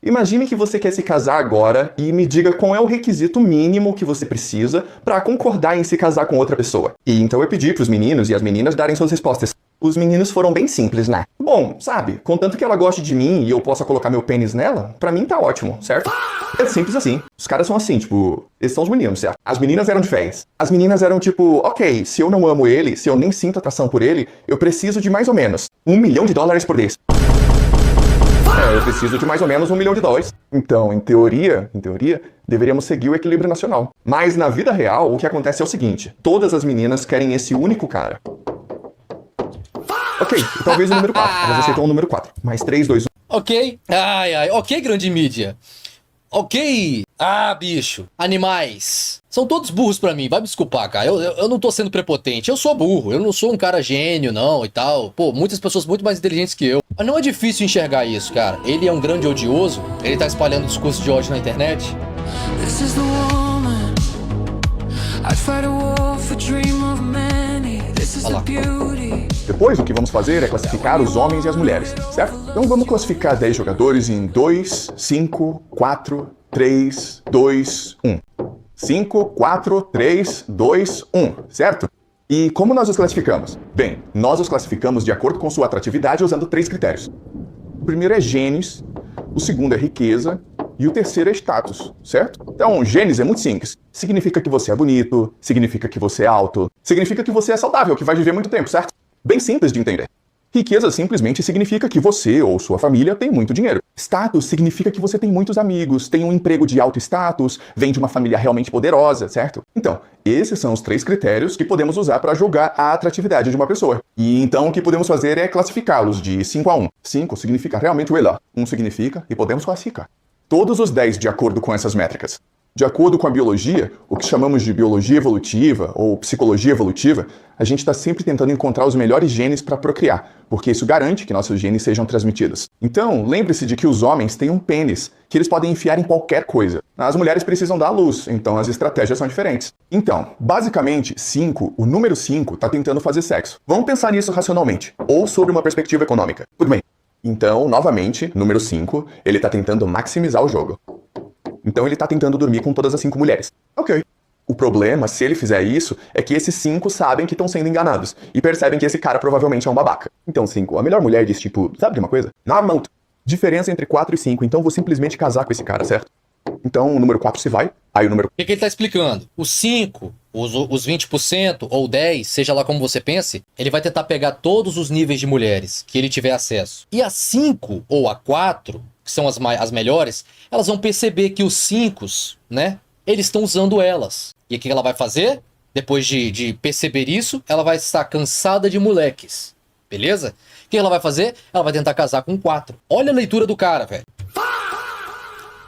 Imagine que você quer se casar agora e me diga qual é o requisito mínimo que você precisa para concordar em se casar com outra pessoa. E então eu pedi pros meninos e as meninas darem suas respostas. Os meninos foram bem simples, né? Bom, sabe, contanto que ela goste de mim e eu possa colocar meu pênis nela, pra mim tá ótimo, certo? É simples assim. Os caras são assim, tipo, esses são os meninos, certo? As meninas eram diferentes. As meninas eram tipo, ok, se eu não amo ele, se eu nem sinto atração por ele, eu preciso de mais ou menos $1 milhão por mês. Eu preciso de mais ou menos $1 milhão. Então, em teoria, deveríamos seguir o equilíbrio nacional. Mas na vida real, o que acontece é o seguinte: todas as meninas querem esse único cara. Ok, talvez o número 4. Elas aceitam o número 4. Mais 3, 2, 1. Ok. Ok, grande mídia. Ok. Bicho. Animais. São todos burros pra mim, vai me desculpar, cara. Eu não tô sendo prepotente. Eu sou burro. Eu não sou um cara gênio, não, e tal. Pô, muitas pessoas muito mais inteligentes que eu. Mas não é difícil enxergar isso, cara. Ele é um grande odioso. Ele tá espalhando discurso de ódio na internet. This is the woman. I'd fight a war for dream of many. This is the beauty. Depois, o que vamos fazer é classificar os homens e as mulheres, certo? Então vamos classificar 10 jogadores em 2, 5, 4, 3, 2, 1. 5, 4, 3, 2, 1, certo? E como nós os classificamos? Bem, nós os classificamos de acordo com sua atratividade usando 3 critérios. O primeiro é genes, o segundo é riqueza e o terceiro é status, certo? Então, genes é muito simples. Significa que você é bonito, significa que você é alto, significa que você é saudável, que vai viver muito tempo, certo? Bem simples de entender. Riqueza simplesmente significa que você ou sua família tem muito dinheiro. Status significa que você tem muitos amigos, tem um emprego de alto status, vem de uma família realmente poderosa, certo? Então, esses são os 3 critérios que podemos usar para julgar a atratividade de uma pessoa. E então o que podemos fazer é classificá-los de 5 a 1. 5 significa realmente o melhor. 1 significa e podemos classificar todos os 10 de acordo com essas métricas. De acordo com a biologia, o que chamamos de biologia evolutiva ou psicologia evolutiva, a gente está sempre tentando encontrar os melhores genes para procriar, porque isso garante que nossos genes sejam transmitidos. Então, lembre-se de que os homens têm um pênis, que eles podem enfiar em qualquer coisa. As mulheres precisam dar à luz, então as estratégias são diferentes. Então, basicamente, o número 5 está tentando fazer sexo. Vamos pensar nisso racionalmente, ou sobre uma perspectiva econômica. Tudo bem. Então, novamente, número 5, ele está tentando maximizar o jogo. Então ele tá tentando dormir com todas as 5 mulheres. Ok. O problema, se ele fizer isso, é que esses 5 sabem que estão sendo enganados. E percebem que esse cara provavelmente é um babaca. Então 5, a melhor mulher diz tipo, sabe de uma coisa? Não. Diferença entre 4 e 5, então vou simplesmente casar com esse cara, certo? Então o número 4 se vai, aí o número... O que ele tá explicando? Os 5, os 20% ou 10, seja lá como você pense, ele vai tentar pegar todos os níveis de mulheres que ele tiver acesso. E a 5 ou a 4... que são as melhores, elas vão perceber que os 5, né, eles estão usando elas. E o que ela vai fazer? Depois de perceber isso, ela vai estar cansada de moleques. Beleza? O que ela vai fazer? Ela vai tentar casar com 4. Olha a leitura do cara, velho.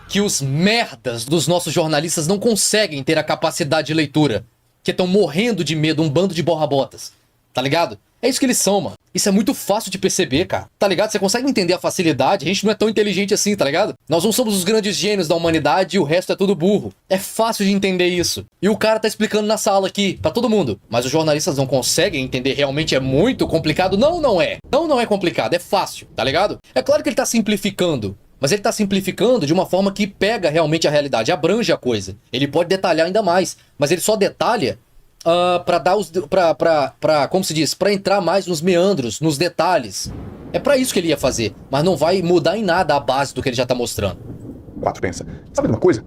Que os merdas dos nossos jornalistas não conseguem ter a capacidade de leitura. Que estão morrendo de medo, um bando de borra-botas. Tá ligado? É isso que eles são, mano. Isso é muito fácil de perceber, cara. Tá ligado? Você consegue entender a facilidade. A gente não é tão inteligente assim, tá ligado? Nós não somos os grandes gênios da humanidade e o resto é tudo burro. É fácil de entender isso. E o cara tá explicando na sala aqui, pra todo mundo. Mas os jornalistas não conseguem entender, realmente é muito complicado? Não é. Não é complicado, é fácil, tá ligado? É claro que ele tá simplificando. Mas ele tá simplificando de uma forma que pega realmente a realidade, abrange a coisa. Ele pode detalhar ainda mais, mas ele só detalha pra dar como se diz, pra entrar mais nos meandros, nos detalhes. É pra isso que ele ia fazer, mas não vai mudar em nada a base do que ele já tá mostrando. 4 pensa, sabe de uma coisa?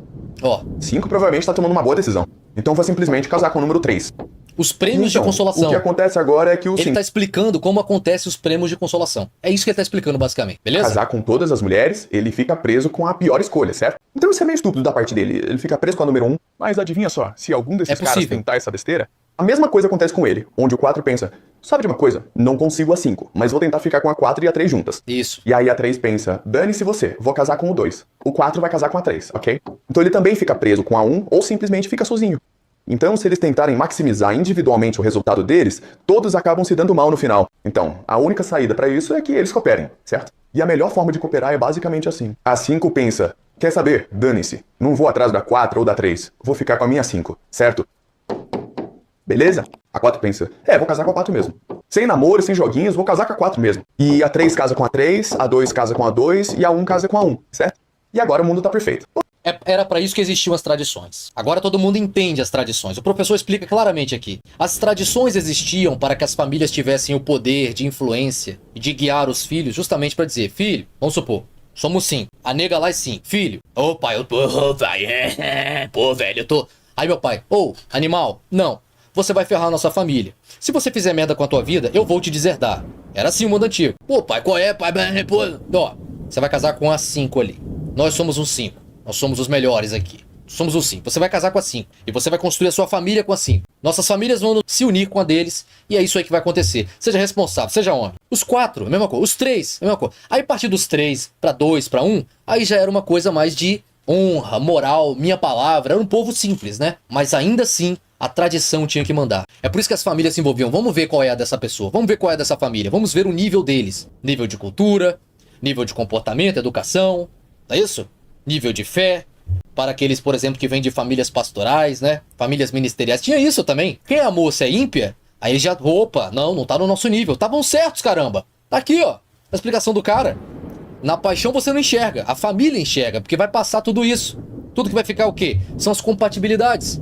5 provavelmente tá tomando uma boa decisão. Então vai simplesmente casar com o número 3. Os prêmios de consolação. O que acontece agora é que Ele tá explicando como acontecem os prêmios de consolação. É isso que ele tá explicando basicamente, beleza? Casar com todas as mulheres, ele fica preso com a pior escolha, certo? Então isso é meio estúpido da parte dele. Ele fica preso com a número 1. Mas adivinha só, se algum desses caras tentar essa besteira, a mesma coisa acontece com ele, onde o 4 pensa, sabe de uma coisa? Não consigo a 5, mas vou tentar ficar com a 4 e a 3 juntas. Isso. E aí a 3 pensa, dane-se você, vou casar com o 2. O 4 vai casar com a 3, ok? Então ele também fica preso com a 1 ou simplesmente fica sozinho. Então, se eles tentarem maximizar individualmente o resultado deles, todos acabam se dando mal no final. Então, a única saída pra isso é que eles cooperem, certo? E a melhor forma de cooperar é basicamente assim. A 5 pensa, quer saber? Dane-se. Não vou atrás da 4 ou da 3. Vou ficar com a minha 5, certo? Beleza? A 4 pensa, vou casar com a 4 mesmo. Sem namoro, sem joguinhos, vou casar com a 4 mesmo. E a 3 casa com a 3, a 2 casa com a 2 e a 1 casa com a 1, certo? E agora o mundo tá perfeito. Era para isso que existiam as tradições. Agora todo mundo entende as tradições. O professor explica claramente aqui. As tradições existiam para que as famílias tivessem o poder de influência e de guiar os filhos, justamente para dizer, filho, vamos supor, somos 5. A nega lá é 5. Filho, ô pai, eu tô, pai, pô, velho, eu tô... Aí meu pai, animal, não. Você vai ferrar a nossa família. Se você fizer merda com a tua vida, eu vou te deserdar. Era assim o mundo antigo. Pô, pai, qual é, pai? Pô, ó, você vai casar com as 5 ali. Nós somos os 5. Nós somos os melhores aqui. Somos os 5. Você vai casar com as 5. E você vai construir a sua família com as 5. Nossas famílias vão se unir com a deles. E é isso aí que vai acontecer. Seja responsável, seja homem. Os 4, a mesma coisa. Os 3, a mesma coisa. Aí a partir dos 3 para 2, para 1, aí já era uma coisa mais de honra, moral, minha palavra. Era um povo simples, né? Mas ainda assim, a tradição tinha que mandar. É por isso que as famílias se envolviam. Vamos ver qual é a dessa pessoa. Vamos ver qual é a dessa família. Vamos ver o nível deles. Nível de cultura, nível de comportamento, educação. Não é isso? Nível de fé, para aqueles, por exemplo, que vêm de famílias pastorais, né? Famílias ministeriais. Tinha isso também. Quem é a moça é ímpia? Aí já, opa, não tá no nosso nível. Estavam certos, caramba. Tá aqui, ó, a explicação do cara. Na paixão você não enxerga, a família enxerga, porque vai passar tudo isso. Tudo que vai ficar o quê? São as compatibilidades.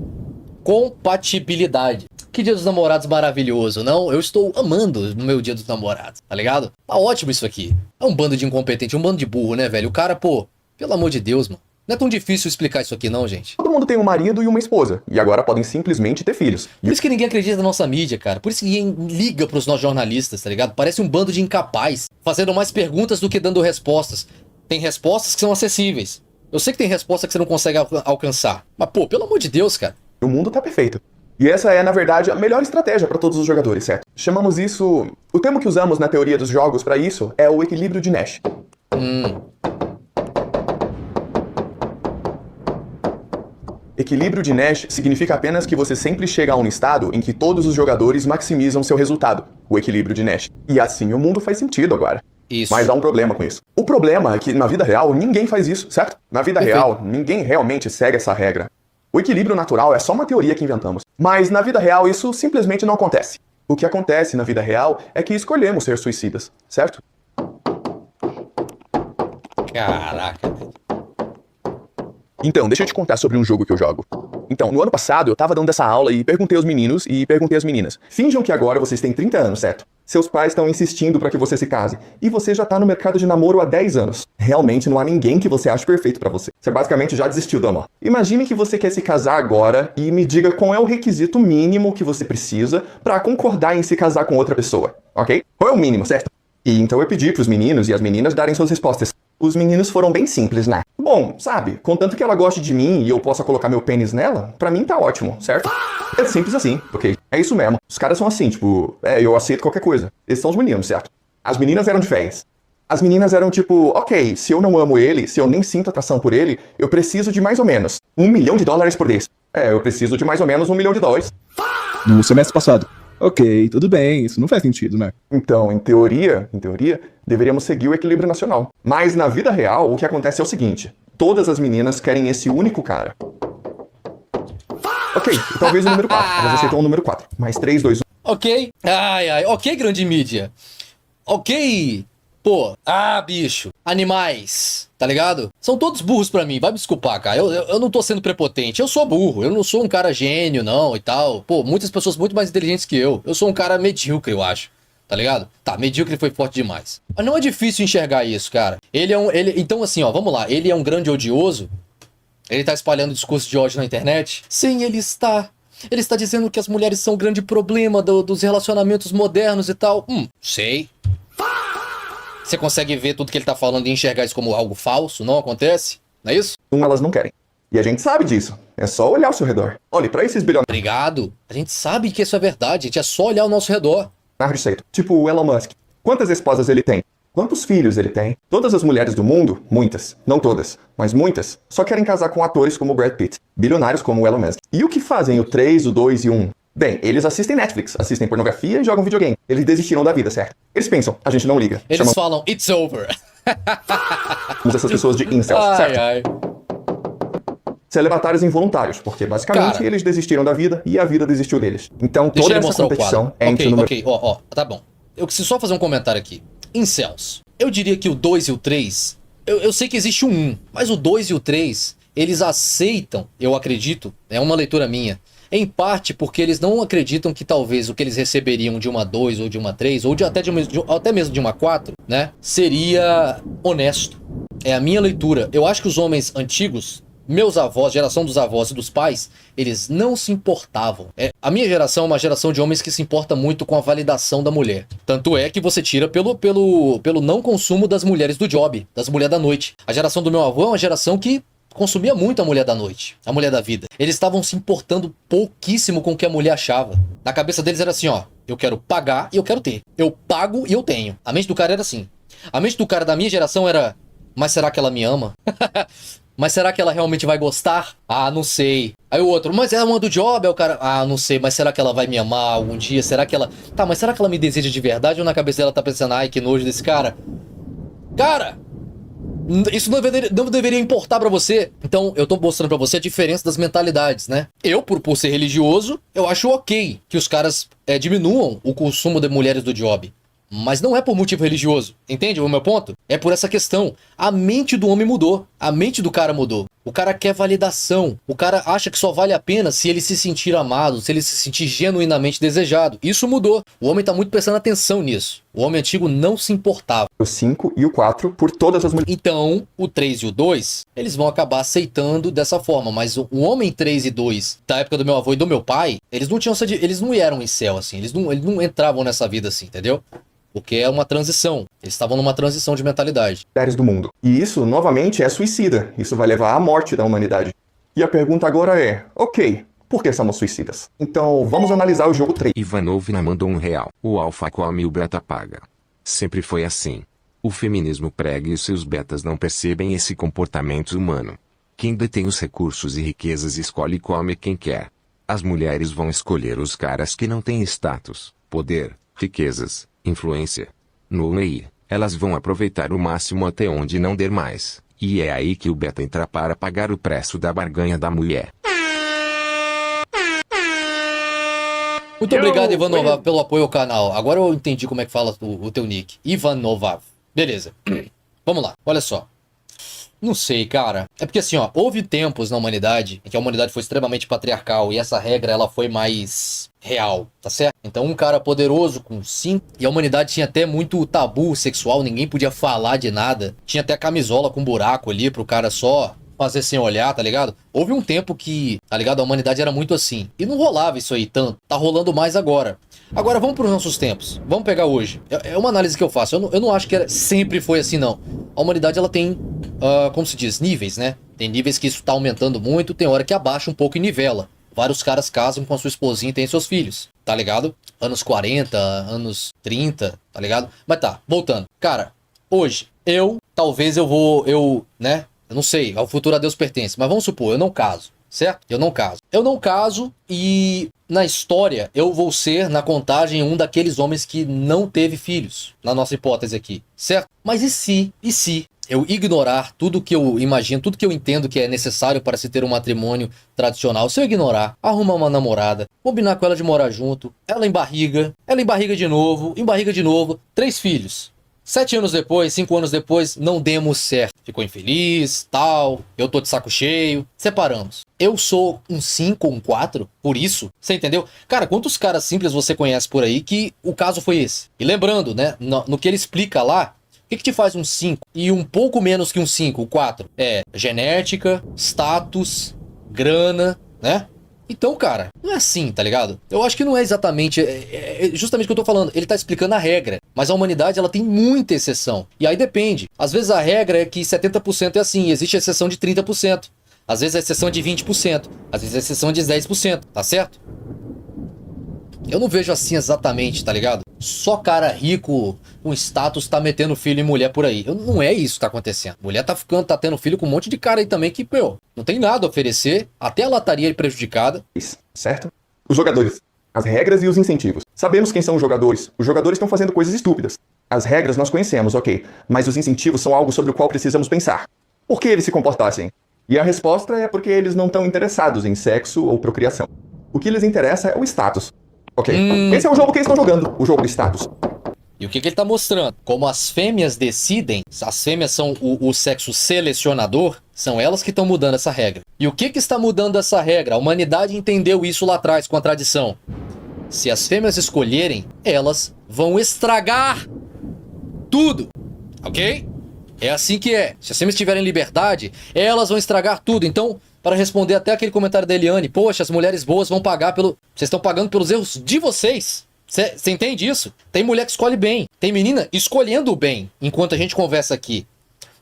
Compatibilidade. Que Dia dos Namorados maravilhoso, não? Eu estou amando no meu Dia dos Namorados, tá ligado? Tá ótimo isso aqui. É um bando de incompetente, um bando de burro, né, velho? O cara, pô... Pelo amor de Deus, mano. Não é tão difícil explicar isso aqui não, gente. Todo mundo tem um marido e uma esposa. E agora podem simplesmente ter filhos. Por isso que ninguém acredita na nossa mídia, cara. Por isso que ninguém liga pros nossos jornalistas, tá ligado? Parece um bando de incapaz. Fazendo mais perguntas do que dando respostas. Tem respostas que são acessíveis. Eu sei que tem resposta que você não consegue alcançar. Mas, pô, pelo amor de Deus, cara. O mundo tá perfeito. E essa é, na verdade, a melhor estratégia para todos os jogadores, certo? Chamamos isso... O termo que usamos na teoria dos jogos para isso é o equilíbrio de Nash. Equilíbrio de Nash significa apenas que você sempre chega a um estado em que todos os jogadores maximizam seu resultado, o equilíbrio de Nash. E assim o mundo faz sentido agora. Isso. Mas há um problema com isso. O problema é que na vida real ninguém faz isso, certo? Na vida real, ninguém realmente segue essa regra. O equilíbrio natural é só uma teoria que inventamos. Mas na vida real isso simplesmente não acontece. O que acontece na vida real é que escolhemos ser suicidas, certo? Caraca, velho. Então, deixa eu te contar sobre um jogo que eu jogo. Então, no ano passado, eu tava dando essa aula e perguntei aos meninos e perguntei às meninas. Finjam que agora vocês têm 30 anos, certo? Seus pais estão insistindo pra que você se case. E você já tá no mercado de namoro há 10 anos. Realmente não há ninguém que você ache perfeito pra você. Você basicamente já desistiu do amor. Imagine que você quer se casar agora e me diga qual é o requisito mínimo que você precisa pra concordar em se casar com outra pessoa, ok? Qual é o mínimo, certo? E então eu pedi pros meninos e as meninas darem suas respostas. Os meninos foram bem simples, né? Bom, sabe, contanto que ela goste de mim e eu possa colocar meu pênis nela, pra mim tá ótimo, certo? É simples assim, ok? É isso mesmo. Os caras são assim, tipo, eu aceito qualquer coisa. Esses são os meninos, certo? As meninas eram diferentes. As meninas eram tipo, ok, se eu não amo ele, se eu nem sinto atração por ele, eu preciso de mais ou menos $1 milhão por mês. Eu preciso de mais ou menos $1 milhão. No semestre passado. Ok, tudo bem, isso não faz sentido, né? Então, em teoria, deveríamos seguir o equilíbrio nacional. Mas na vida real, o que acontece é o seguinte. Todas as meninas querem esse único cara. Ok, talvez o número 4. Elas aceitam o número 4. Mais 3, 2, 1. Ok. Ok, grande mídia. Ok. Pô, bicho. Animais. Tá ligado? São todos burros pra mim. Vai me desculpar, cara. Eu não tô sendo prepotente. Eu sou burro. Eu não sou um cara gênio, não, e tal. Pô, muitas pessoas muito mais inteligentes que eu. Eu sou um cara medíocre, eu acho. Tá ligado? Tá, medíocre foi forte demais. Mas não é difícil enxergar isso, cara. Então, assim, ó, vamos lá. Ele é um grande odioso. Ele tá espalhando discurso de ódio na internet. Sim, ele está. Ele está dizendo que as mulheres são um grande problema dos relacionamentos modernos e tal. Sei. Você consegue ver tudo que ele tá falando e enxergar isso como algo falso? Não acontece? Não é isso? Elas não querem. E a gente sabe disso. É só olhar ao seu redor. Olhe pra esses bilionários. Obrigado. A gente sabe que isso é verdade. A gente é só olhar ao nosso redor. Tipo o Elon Musk. Quantas esposas ele tem? Quantos filhos ele tem? Todas as mulheres do mundo, muitas, não todas, mas muitas, só querem casar com atores como o Brad Pitt, bilionários como o Elon Musk. E o que fazem o 3, o 2 e o 1? Bem, eles assistem Netflix, assistem pornografia e jogam videogame. Eles desistiram da vida, certo? Eles pensam, a gente não liga. Eles falam, it's over. Chamamos essas pessoas de incels, certo? Celibatários involuntários, porque basicamente eles desistiram da vida e a vida desistiu deles. Então toda essa competição é entre o número... Ok, tá bom. Eu preciso só fazer um comentário aqui. Incels. Eu diria que o 2 e o 3 Eu sei que existe um 1, mas o 2 e o 3, eles aceitam, eu acredito, é uma leitura minha, em parte porque eles não acreditam que talvez o que eles receberiam de uma 2 ou de uma 3, ou até mesmo de uma 4, né, seria honesto. É a minha leitura. Eu acho que os homens antigos, meus avós, geração dos avós e dos pais, eles não se importavam. A minha geração é uma geração de homens que se importa muito com a validação da mulher. Tanto é que você tira pelo não consumo das mulheres do job, das mulheres da noite. A geração do meu avô é uma geração que consumia muito a mulher da noite, a mulher da vida. Eles estavam se importando pouquíssimo com o que a mulher achava. Na cabeça deles era assim, ó, eu quero pagar e eu quero ter. Eu pago e eu tenho. A mente do cara era assim. A mente do cara da minha geração era, mas será que ela me ama? Mas será que ela realmente vai gostar? Ah, não sei. Aí o outro, mas ela ama do job? Aí o cara, ah, não sei, mas será que ela vai me amar algum dia? Será que ela... Tá, mas será que ela me deseja de verdade? Ou na cabeça dela tá pensando, ai, que nojo desse cara? Cara, isso não deveria importar pra você. Então, eu tô mostrando pra você a diferença das mentalidades, né? Eu, por ser religioso, eu acho ok que os caras diminuam o consumo de mulheres do job. Mas não é por motivo religioso, entende o meu ponto? É por essa questão. A mente do homem mudou, a mente do cara mudou. O cara quer validação, o cara acha que só vale a pena se ele se sentir amado, se ele se sentir genuinamente desejado. Isso mudou, o homem tá muito prestando atenção nisso. O homem antigo não se importava. O 5 e o 4 por todas as mulheres. Então, o 3 e o 2, eles vão acabar aceitando dessa forma. Mas o homem 3 e 2, da época do meu avô e do meu pai, eles não eram em céu assim, eles não entravam nessa vida assim, entendeu? Porque é uma transição. Eles estavam numa transição de mentalidade. Mulheres do mundo. E isso, novamente, é suicida. Isso vai levar à morte da humanidade. E a pergunta agora é, ok, por que somos suicidas? Então, vamos analisar o jogo 3. Ivanovna mandou R$1. O alfa come e o beta paga. Sempre foi assim. O feminismo prega isso e os betas não percebem esse comportamento humano. Quem detém os recursos e riquezas escolhe e come quem quer. As mulheres vão escolher os caras que não têm status, poder, riquezas, influência. No meio, elas vão aproveitar o máximo até onde não der mais. E é aí que o beta entra para pagar o preço da barganha da mulher. Muito obrigado, Ivan Novav, pelo apoio ao canal. Agora eu entendi como é que fala o teu nick. Ivan Novav. Beleza. Vamos lá, olha só. Não sei, cara. É porque assim, ó, houve tempos na humanidade em que a humanidade foi extremamente patriarcal e essa regra ela foi mais real, tá certo? Então um cara poderoso com 5 e a humanidade tinha até muito tabu sexual, ninguém podia falar de nada. Tinha até camisola com buraco ali pro cara só fazer sem olhar, tá ligado? Houve um tempo que, tá ligado? A humanidade era muito assim. E não rolava isso aí tanto. Tá rolando mais agora. Agora vamos pros nossos tempos. Vamos pegar hoje. É uma análise que eu faço. Eu não acho que sempre foi assim, não. A humanidade, ela tem, como se diz, níveis, né? Tem níveis que isso tá aumentando muito, tem hora que abaixa um pouco e nivela. Vários caras casam com a sua esposinha e têm seus filhos, tá ligado? Anos 40, anos 30, tá ligado? Mas tá, voltando. Cara, hoje, talvez né? Eu não sei, ao futuro a Deus pertence, mas vamos supor, eu não caso, certo? Eu não caso. Eu não caso e na história eu vou ser, na contagem, um daqueles homens que não teve filhos, na nossa hipótese aqui, certo? Mas e se eu ignorar tudo que eu imagino, tudo que eu entendo que é necessário para se ter um matrimônio tradicional? Se eu ignorar, arrumar uma namorada, combinar com ela de morar junto, ela embarriga de novo, 3 filhos. 7 anos depois, 5 anos depois, não demos certo. Ficou infeliz, tal, eu tô de saco cheio, separamos. Eu sou um 5 ou um 4, por isso, você entendeu? Cara, quantos caras simples você conhece por aí que o caso foi esse? E lembrando, né, no que ele explica lá, o que te faz um 5 e um pouco menos que um 5, o 4? É genética, status, grana, né? Então, cara, não é assim, tá ligado? Eu acho que não é exatamente... É justamente o que eu tô falando. Ele tá explicando a regra. Mas a humanidade, ela tem muita exceção. E aí depende. Às vezes a regra é que 70% é assim. Existe a exceção de 30%. Às vezes a exceção é de 20%. Às vezes a exceção é de 10%. Tá certo? Eu não vejo assim exatamente, tá ligado? Só cara rico com status tá metendo filho em mulher por aí. Não é isso que tá acontecendo. Mulher tá tendo filho com um monte de cara aí também que, meu, não tem nada a oferecer. Até a lataria é prejudicada. Certo? Os jogadores. As regras e os incentivos. Sabemos quem são os jogadores. Os jogadores estão fazendo coisas estúpidas. As regras nós conhecemos, ok. Mas os incentivos são algo sobre o qual precisamos pensar. Por que eles se comportam assim? E a resposta é porque eles não estão interessados em sexo ou procriação. O que lhes interessa é o status. Ok? Esse é o jogo que eles estão jogando. O jogo do status. E o que ele está mostrando? Como as fêmeas decidem, as fêmeas são o sexo selecionador, são elas que estão mudando essa regra. E o que está mudando essa regra? A humanidade entendeu isso lá atrás com a tradição. Se as fêmeas escolherem, elas vão estragar tudo, ok? É assim que é. Se as fêmeas tiverem liberdade, elas vão estragar tudo. Então, para responder até aquele comentário da Eliane, poxa, as mulheres boas vão pagar pelo... Vocês estão pagando pelos erros de vocês. Você entende isso? Tem mulher que escolhe bem. Tem menina escolhendo o bem, enquanto a gente conversa aqui.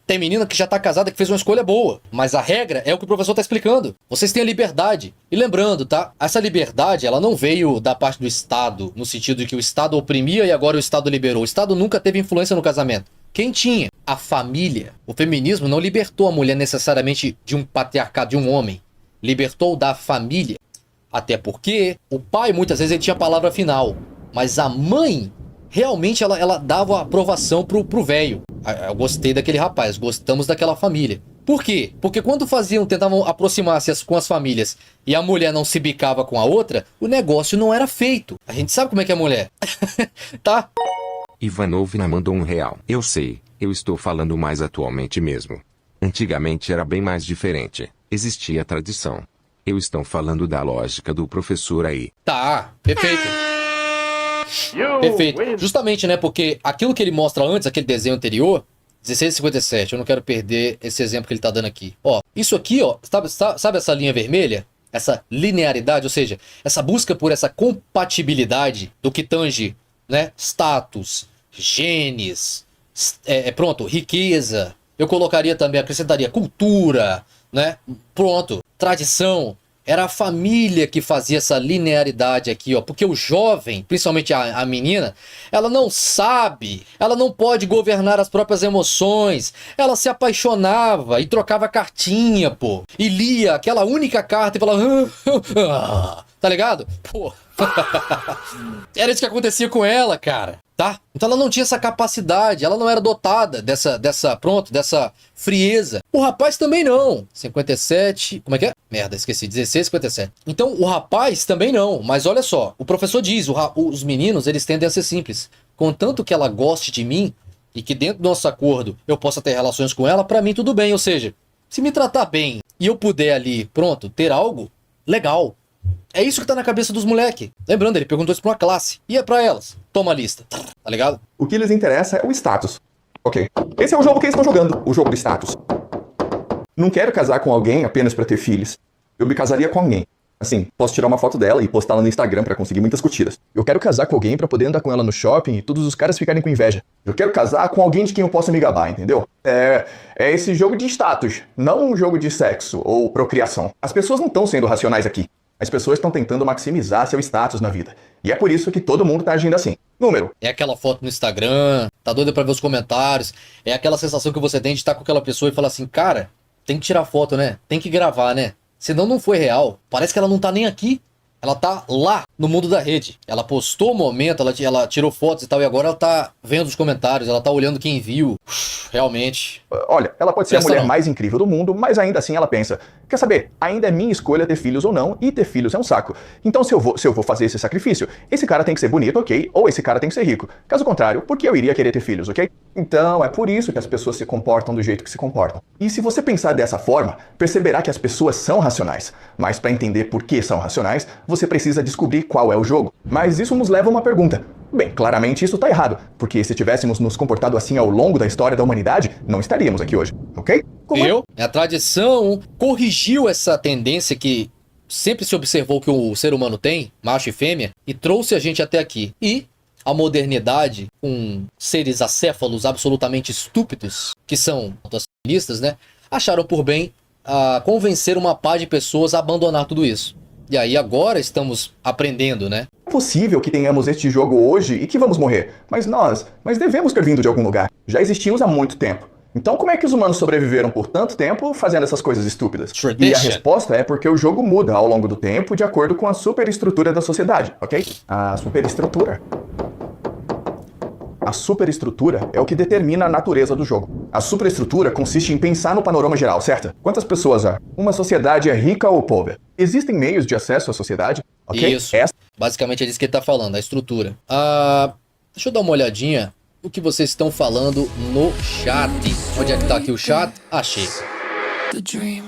Tem menina que já tá casada que fez uma escolha boa. Mas a regra é o que o professor tá explicando. Vocês têm a liberdade. E lembrando, tá? Essa liberdade, ela não veio da parte do Estado, no sentido de que o Estado oprimia e agora o Estado liberou. O Estado nunca teve influência no casamento. Quem tinha? A família. O feminismo não libertou a mulher necessariamente de um patriarcado, de um homem. Libertou da família. Até porque o pai, muitas vezes, ele tinha a palavra final. Mas a mãe, realmente, ela dava a aprovação pro velho. Eu gostei daquele rapaz, gostamos daquela família. Por quê? Porque quando tentavam aproximar-se com as famílias e a mulher não se bicava com a outra, o negócio não era feito. A gente sabe como é que é a mulher. Tá? Ivanovna mandou R$1. Eu sei, eu estou falando mais atualmente mesmo. Antigamente era bem mais diferente. Existia tradição. Eu estou falando da lógica do professor aí. Tá, perfeito. Perfeito. Justamente, né? Porque aquilo que ele mostra antes, aquele desenho anterior, 1657, eu não quero perder esse exemplo que ele tá dando aqui. Ó, isso aqui, ó, sabe essa linha vermelha? Essa linearidade, ou seja, essa busca por essa compatibilidade do que tange, né? Status, genes, pronto, riqueza. Eu colocaria também, acrescentaria cultura, né? Pronto, tradição. Era a família que fazia essa linearidade aqui, ó. Porque o jovem, principalmente a menina, ela não sabe, ela não pode governar as próprias emoções. Ela se apaixonava e trocava cartinha, pô. E lia aquela única carta e falava... Tá ligado? Pô. Era isso que acontecia com ela, cara. Tá? Então ela não tinha essa capacidade, ela não era dotada dessa frieza. O rapaz também não. 57, como é que é? Merda, esqueci, 16,57. Então o rapaz também não, mas olha só, o professor diz, os meninos, eles tendem a ser simples. Contanto que ela goste de mim e que dentro do nosso acordo eu possa ter relações com ela, pra mim tudo bem, ou seja, se me tratar bem e eu puder ali, pronto, ter algo, legal. É isso que tá na cabeça dos moleque. Lembrando, ele perguntou isso pra uma classe. E é pra elas. Toma a lista. Tá ligado? O que lhes interessa é o status. Ok. Esse é o jogo que eles estão jogando. O jogo do status. Não quero casar com alguém apenas pra ter filhos. Eu me casaria com alguém. Assim, posso tirar uma foto dela e postá-la no Instagram pra conseguir muitas curtidas. Eu quero casar com alguém pra poder andar com ela no shopping e todos os caras ficarem com inveja. Eu quero casar com alguém de quem eu possa me gabar, entendeu? É esse jogo de status, não um jogo de sexo ou procriação. As pessoas não estão sendo racionais aqui. As pessoas estão tentando maximizar seu status na vida. E é por isso que todo mundo tá agindo assim. Número. É aquela foto no Instagram, tá doido pra ver os comentários. É aquela sensação que você tem de estar com aquela pessoa e falar assim, cara, tem que tirar foto, né? Tem que gravar, né? Senão não foi real. Parece que ela não tá nem aqui. Ela tá lá, no mundo da rede. Ela postou o momento, ela tirou fotos e tal, e agora ela tá vendo os comentários, ela tá olhando quem viu. Realmente. Olha, ela pode ser a mulher mais incrível do mundo, mas ainda assim ela pensa, quer saber, ainda é minha escolha ter filhos ou não, e ter filhos é um saco. Então se eu vou fazer esse sacrifício, esse cara tem que ser bonito, ok? Ou esse cara tem que ser rico. Caso contrário, por que eu iria querer ter filhos, ok? Então, é por isso que as pessoas se comportam do jeito que se comportam. E se você pensar dessa forma, perceberá que as pessoas são racionais. Mas para entender por que são racionais, você precisa descobrir qual é o jogo. Mas isso nos leva a uma pergunta. Bem, claramente isso tá errado, porque se tivéssemos nos comportado assim ao longo da história da humanidade, não estaríamos aqui hoje, ok? A tradição corrigiu essa tendência que sempre se observou que o ser humano tem, macho e fêmea, e trouxe a gente até aqui. E a modernidade, com seres acéfalos absolutamente estúpidos, que são as feministas, né, acharam por bem convencer uma pá de pessoas a abandonar tudo isso. E aí agora estamos aprendendo, né? É possível que tenhamos este jogo hoje e que vamos morrer, mas devemos ter vindo de algum lugar. Já existimos há muito tempo. Então como é que os humanos sobreviveram por tanto tempo fazendo essas coisas estúpidas? E a resposta é porque o jogo muda ao longo do tempo de acordo com a superestrutura da sociedade, ok? A superestrutura. A superestrutura é o que determina a natureza do jogo. A superestrutura consiste em pensar no panorama geral, certo? Quantas pessoas há? Uma sociedade é rica ou pobre? Existem meios de acesso à sociedade? Ok? Isso. Basicamente é disso que ele tá falando, a estrutura. Deixa eu dar uma olhadinha o que vocês estão falando no chat. Onde é que tá aqui o chat? Achei. The dream.